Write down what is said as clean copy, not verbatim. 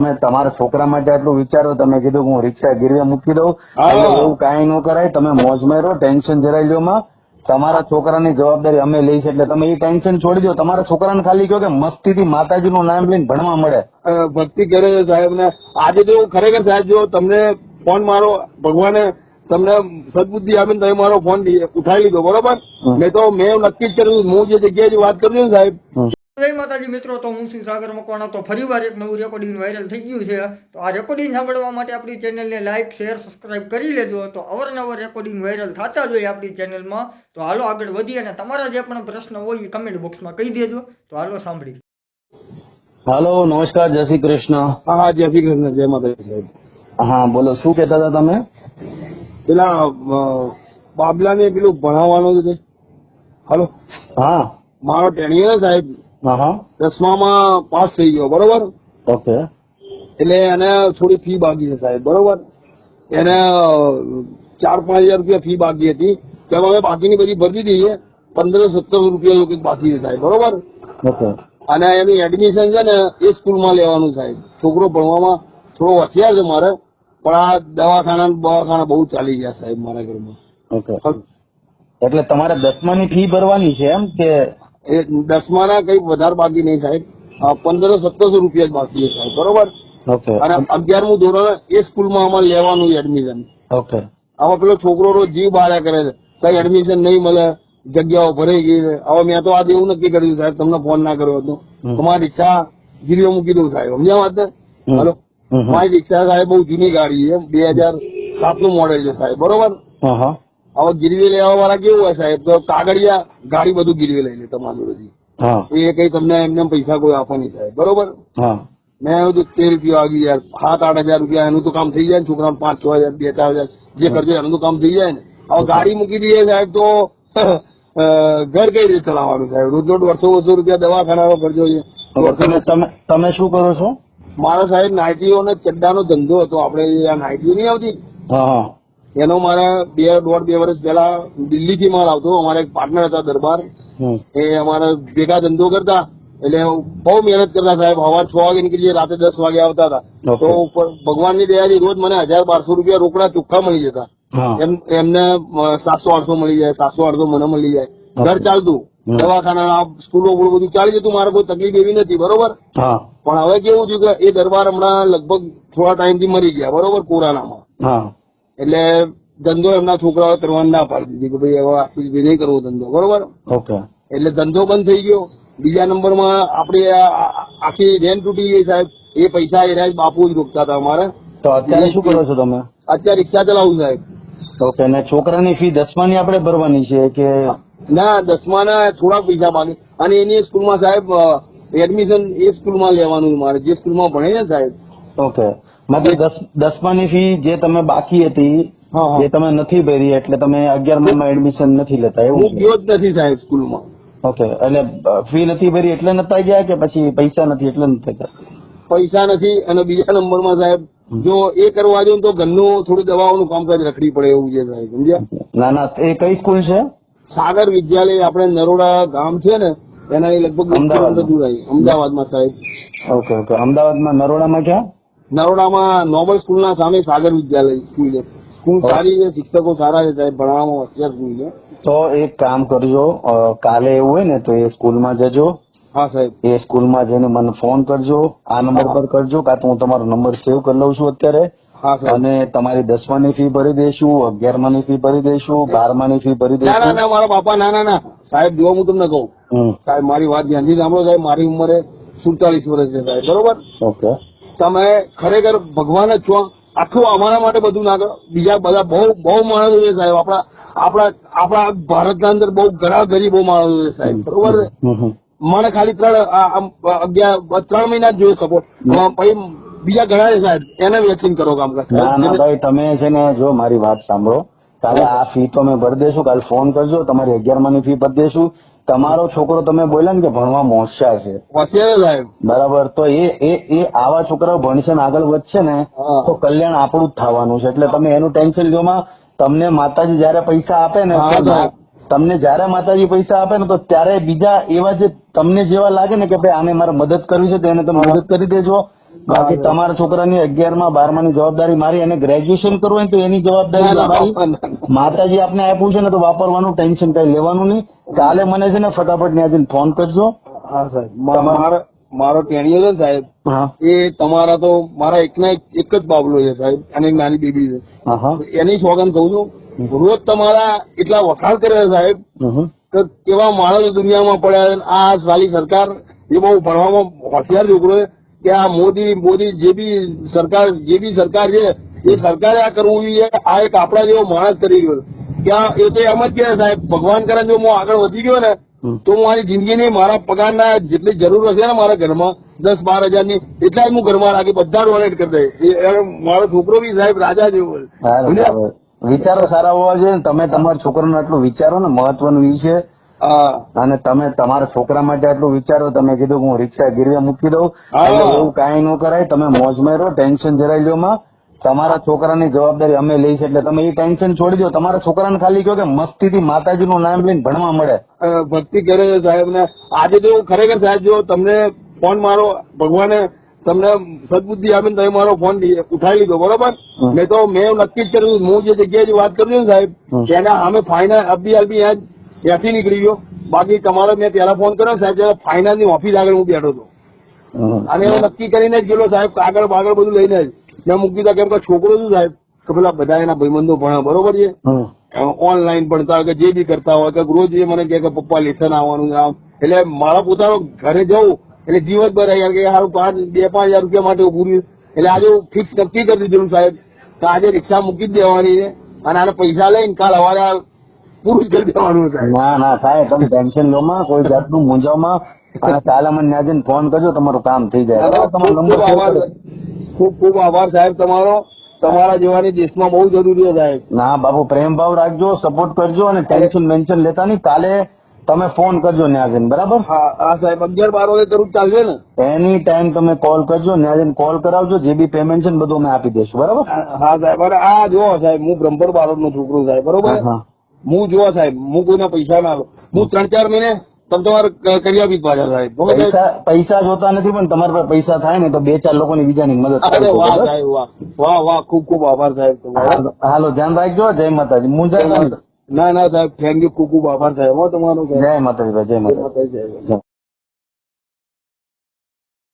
તમે તમારા છોકરા માટે આટલું વિચારો, તમે કીધું કે હું રિક્ષા ગીરવે મૂકી દઉં, એવું કાંઈ ન કરાય. તમે મોજમાં રહો, ટેન્શન જરાય લ્યો માં. તમારા છોકરાની જવાબદારી અમે લઈશ, એટલે તમે એ ટેન્શન છોડી દો. તમારા છોકરાને ખાલી કહો કે મસ્તીથી માતાજીનું નામ લઈને ભણવા મળે, ભક્તિ કરે છે સાહેબ ને. આજે તો ખરેખર સાહેબ જો તમને ફોન મારો ભગવાને તમને સદબુદ્ધિ આપીને તમે મારો ફોન ઉઠાવી લીધો, બરોબર. મેં નક્કી જ કર્યું, હું જે જગ્યાએ વાત કરું છું સાહેબ. જય માતાજી મિત્રો, તો હું છું સાગર મકવાણા. તો ફરીવાર એક નવું રેકોર્ડિંગ વાયરલ થઈ ગયું છે. તો આ રેકોર્ડિંગ સાંભળવા માટે આપણી ચેનલને લાઇક, શેર, સબસ્ક્રાઇબ કરી લેજો. તો અવારનવાર રેકોર્ડિંગ વાયરલ થતા જ હોય આપણી ચેનલમાં. તો હાલો આગળ વધીએ, અને તમારા જે પણ પ્રશ્ન હોય એ કમેન્ટ બોક્સમાં કહી દેજો. તો હાલો સાંભળી. હાલો, નમસ્કાર, જય શ્રી કૃષ્ણ. હા, જય શ્રી કૃષ્ણ, જય માતાજી સાહેબ. હા બોલો, શું કહેતા હતા તમે? પેલા બાબલાને પેલું ભણાવવાનું છે. હાલો, હા, મારો ટેણીઓ ને સાહેબ હા, 10માં પાસ થઈ ગયો, બરોબર. ઓકે. એટલે એને થોડી ફી બાકી છે સાહેબ, બરોબર. એને 4-5 હજાર રૂપિયા ફી બાકી હતી, તેમાં અમે બાકીની બધી ભરી દીધી છે. 1500-1700 રૂપિયા કંઈક બાકી છે સાહેબ, બરોબર. ઓકે. અને એનું એડમિશન છે ને એ સ્કૂલમાં લેવાનું સાહેબ. છોકરો ભણવામાં થોડો હોશિયાર છે મારે, પણ આ દવાખાના બહુ ચાલી ગયા સાહેબ મારા ઘરમાં. ઓકે, એટલે તમારે 10માની ફી ભરવાની છે એમ કે? એ 10માના કઈ વધારે બાકી નહીં સાહેબ, 1500-1700 રૂપિયા જ બાકી છે સાહેબ, બરોબર. ઓકે. અને 11મું ધોરણ એ સ્કૂલમાં અમારે લેવાનું એડમિશન. ઓકે. હવે પેલો છોકરો રોજ જીવ બાળ્યા કરે છે, કઈ એડમિશન નહીં મળે, જગ્યાઓ ભરાઈ ગઈ છે. હવે મેં તો આજે એવું નક્કી કર્યું સાહેબ, તમને ફોન ના કર્યો હતો, તમારી રિક્ષા ગીરવે મૂકી દઉં સાહેબ, સમજ્યા વાત ને? હલો, મારી રિક્ષા સાહેબ બહુ જૂની ગાડી છે, 2007નું મોડેલ છે સાહેબ, બરોબર. હવે ગીરવે લેવા વાળા કેવું હોય સાહેબ, તો કાગળિયા ગાડી બધું ગીરવે લઈ લે તમારી જોડેથી. એ કઈ તમને એમને પૈસા કોઈ આપો નહીં સાહેબ, બરોબર. મેં એવું 13 રૂપિયા આવી યાર, 7-8 હજાર રૂપિયા એનું તો કામ થઈ જાય ને, છોકરાને 5-6 હજાર 2-4 હજાર જે કરજો એનું તો કામ થઈ જાય ને. હવે ગાડી મૂકી દઈએ સાહેબ તો ઘર કઈ રીતે ચલાવવાનું સાહેબ? રોજ 200 રૂપિયા દવાખાનાનો ખર્ચો છે. તમે શું કરો છો? મારા સાહેબ નાઇટીઓ અને ચડ્ડાનો ધંધો હતો. આપડે આ નાઇટીઓ નહીં આવતી, એનો મારે 1.5-2 વર્ષ પહેલા દિલ્હીથી માલ આવતો. અમારા એક પાર્ટનર હતા દરબાર, એ અમારા ભેગા ધંધો કરતા. એટલે બહુ મહેનત કરતા સાહેબ. સવાર 6 વાગે નીકળીએ, રાતે 10 વાગે આવતા હતા. તો ભગવાનની દયાથી રોજ મને 1000-1200 રૂપિયા રોકડા ચોખ્ખા મળી જતા. એમને 700-800 મળી જાય, 700-800 મને મળી જાય. ઘર ચાલતું, દવાખાના, સ્કૂલો બધું ચાલી જતું. મારે કોઈ તકલીફ એવી નથી, બરોબર. પણ હવે કેવું થયું કે એ દરબાર હમણાં લગભગ થોડા ટાઈમથી મરી ગયા, બરોબર, કોરોનામાં. એટલે ધંધો એમના છોકરાઓ કરવાની ના પાડી દીધી કે ભાઈ હવે આશીષભાઈ નહીં કરવો ધંધો, બરોબર. એટલે ધંધો બંધ થઈ ગયો. બીજા નંબરમાં આપડી આખી રેન તૂટી ગઈ સાહેબ. એ પૈસા એ બાપુ જ રોકતા હતા અમારે. તો અત્યારે શું કરો છો તમે? અત્યારે રિક્ષા ચલાવું સાહેબ. ઓકે. અને છોકરાની ફી 10માની આપણે ભરવાની છે કે ના? 10માના થોડાક પૈસા બાકી. અને એની સ્કૂલમાં સાહેબ એડમિશન એ સ્કૂલમાં લેવાનું મારે, જે સ્કૂલમાં ભણે ને સાહેબ. ઓકે. મતલબ 10માની ફી જે તમે બાકી હતી એ તમે નથી ભરી, એટલે તમે 11મામાં એડમિશન નથી લેતા એવું? હું ગયો જ નથી સાહેબ સ્કૂલમાં. ઓકે. એટલે ફી નથી ભરી એટલે નતા ગયા કે પછી પૈસા નથી એટલે નથી ગયા? પૈસા નથી. અને બીજા નંબરમાં સાહેબ જો એ કરવા જો તો ઘરનું થોડી દવાઓનું કામકાજ રખડી પડે એવું છે સાહેબ, સમજ્યા? ના ના, એ કઈ સ્કૂલ છે? સાગર વિદ્યાલય, આપણે નરોડા ગામ છે ને એના લગભગ અમદાવાદમાં સાહેબ. ઓકે. ઓકે. અમદાવાદમાં નરોડામાં ક્યાં? નરોડામાં નોબલ સ્કૂલના સામે સાગર વિદ્યાલય સ્કૂલ છે. સ્કૂલ સારી છે, શિક્ષકો સારા છે સાહેબ, ભણવામાં હોશિયાર સ્કૂલ છે. તો એક કામ કરજો, કાલે એવું હોય ને તો એ સ્કૂલમાં જજો. હા સાહેબ. એ સ્કૂલમાં જઈને મને ફોન કરજો, આ નંબર પર કરજો, કાં તો હું તમારો નંબર સેવ કરી લઉં છું અત્યારે. અને તમારી 10માની ફી ભરી દઈશું, 11માની ફી ભરી દઈશું, 12માની ફી ભરી દઈશું. ના મારા બાપા, ના સાહેબ, જો હું તમને કહું સાહેબ, મારી વાત ધ્યાનથી સાંભળો સાહેબ. મારી ઉંમરે 47 વર્ષ છે સાહેબ, બરોબર. ઓકે. તમે ખરેખર ભગવાન જ છો. આખું અમારા માટે બધું ના કરો. બીજા બધા બહુ માણસો છે સાહેબ. આપણા ભારતના અંદર બહુ ઘણા ગરીબો માણસો છે સાહેબ, બરોબર. મને ખાલી 3 મહિના જ જોયું સપોર્ટ. પછી બીજા ઘણા છે સાહેબ, એને વેચીને કરો કામકાજ. ના ભાઈ, તમે છે ને, જો મારી વાત સાંભળો. કાલે આ ફી તો અમે ભરી દઈશું. કાલે ફોન કરજો, તમારી 11માની ફી ભરી દઈશું. તમારો છોકરો તમે બોલ્યા ને કે ભણવામાં હોશિયાર છે, સાહેબ, બરાબર. તો એ આવા છોકરાઓ ભણશે ને આગળ વધશે ને તો કલ્યાણ આપણું જ થવાનું છે. એટલે તમે એનું ટેન્શન લ્યો માં. તમને માતાજી જયારે પૈસા આપે ને, તમને જયારે માતાજી પૈસા આપે ને તો ત્યારે બીજા એવા જે તમને જેવા લાગે ને કે ભાઈ આને મારે મદદ કરવી છે તો એને તમે મદદ કરી દેજો. બાકી તમારા છોકરાની 11માં 12માની જવાબદારી મારી, અને ગ્રેજ્યુએશન કરવું હોય તો એની જવાબદારી મારી. માતાજી આપને આપ્યું છે ને તો વાપરવાનું, ટેન્શન કઈ લેવાનું નહીં. કાલે મને છે ને ફટાફટ ત્યાં ફોન કરજો. હા સાહેબ, મારો ટેણીયો છે ને સાહેબ, હા એ તમારા તો મારા એકના એક જ બાબલો છે સાહેબ, અને એક નાની બેબી છે. હા એની સોગંદ કહું છું, રોજ તમારા એટલા વખાણ કરે છે સાહેબ કે કેવા માણસો દુનિયામાં પડ્યા છે. આ સાલી સરકાર એ બહુ ભણવામાં હોશિયાર છોકરો છે કે આ મોદી જે બી સરકાર છે એ સરકારે આ કરવું જોઈએ. આ એક આપણા જેવો માણસ કરી ગયો કે એ તો એમ જ કે સાહેબ, ભગવાન કરે જો હું આગળ વધી ગયો ને તો હું મારી જિંદગીની મારા પગારના જેટલી જરૂર હશે ને મારા ઘરમાં 10-12 હજારની, એટલા જ હું ઘરમાં રાખી બધા ડોનેટ કરી દે. મારો છોકરો બી સાહેબ રાજા જેવો છે. વિચારો સારા હોવા જોઈએ. તમે તમારા છોકરાનું આટલું વિચારો ને, મહત્વનું ઈ છે. અને તમે તમારા છોકરા માટે આટલું વિચારો. તમે કીધું કે હું રિક્ષા ગીરવે મૂકી દઉં, એવું કાંઈ ન કરાય. તમે મોજમાં રહો, ટેન્શન જરાય લ્યો માં. તમારા છોકરાની જવાબદારી અમે લઈશ, એટલે તમે એ ટેન્શન છોડી દો. તમારા છોકરાને ખાલી કહો કે મસ્તીથી માતાજીનું નામ લઈને ભણવા મળે, ભક્તિ કરે છે સાહેબ. ને આજે તો ખરેખર સાહેબ, જો તમને ફોન મારો ભગવાને તમને સદબુદ્ધિ આપીને તમે મારો ફોન ઉઠાવી લીધો, બરોબર. મેં નક્કી જ કર્યું, હું જે જગ્યાએ વાત કરું છું ને સાહેબ, તેના અમે ફાઇનાન્સ અબી ત્યાંથી નીકળી ગયો. બાકી તમારો મેં પહેલા ફોન કર્યો સાહેબ, ફાઇનાન્સ ની ઓફિસ આગળ હું બેઠો હતો, અને હું નક્કી કરીને જ ગયેલો સાહેબ, કાગળ બાગળ બધું લઈને જ મેં મૂકી દીધા. કેમ કે છોકરો શું સાહેબ કે પેલા બધા એના ભાઈબંધો ભણે, બરોબર છે, ઓનલાઈન ભણતા હોય કે જે બી કરતા હોય, કે રોજ એ મને કહે કે પપ્પા લેસન આવવાનું આમ. એટલે મારા પોતાનો ઘરે જવું એટલે દિવસભર યાર કે સારું 2-5 હજાર રૂપિયા માટે ઉભું રહ્યું. એટલે આજે ફિક્સ નક્કી કરી દીધેલું સાહેબ કે આજે રિક્ષા મૂકી જ દેવાની છે, અને આને પૈસા લઈને કાલ સવારે પૂરું કરી દેવાનું સાહેબ. ના સાહેબ, તમે ટેન્શન લો માં, કોઈ જાતનું મૂંઝાવમાં. અને કાલે મને ત્યાં જઈને ફોન કરજો, તમારું કામ થઈ જાય. તમારો નંબર ખૂબ ખૂબ આભાર સાહેબ તમારો. તમારા જેવાની દેશમાં બહુ જરૂરી છે સાહેબ. ના બાપુ, પ્રેમ ભાવ રાખજો, સપોર્ટ કરજો, અને ટેન્શન લેતા નહીં. કાલે તમે ફોન કરજો ત્યાં જઈને, બરાબર? હા સાહેબ, 11-12 વાગે કરું ચાલશે ને? એની ટાઈમ તમે કોલ કરજો, ત્યાં જઈને કોલ કરાવજો. જે બી પેમેન્ટ છે ને બધું અમે આપી દઈશું, બરાબર? હા સાહેબ. અને આ જો સાહેબ, હું બ્રહ્મપર બારોટ નો છોકરો સાહેબ, બરોબર. હું જો સાહેબ, હું કોઈના પૈસા ના લો. હું 3-4 મહિને તમે તમારે કરી આપી પાછા સાહેબ. પૈસા જોતા નથી, પણ તમારા પાસે પૈસા થાય ને તો 2-4 લોકોની બીજાની મદદ. વાહ સાહેબ, વાહ, ખૂબ ખૂબ આભાર સાહેબ. હાલો, ધ્યાન રાખજો. જય માતાજી. મુંજા ના સાહેબ, થેન્ક યુ, ખૂબ ખૂબ આભાર સાહેબ તમારો. જય માતાજી ભાઈ, જય માતાજી.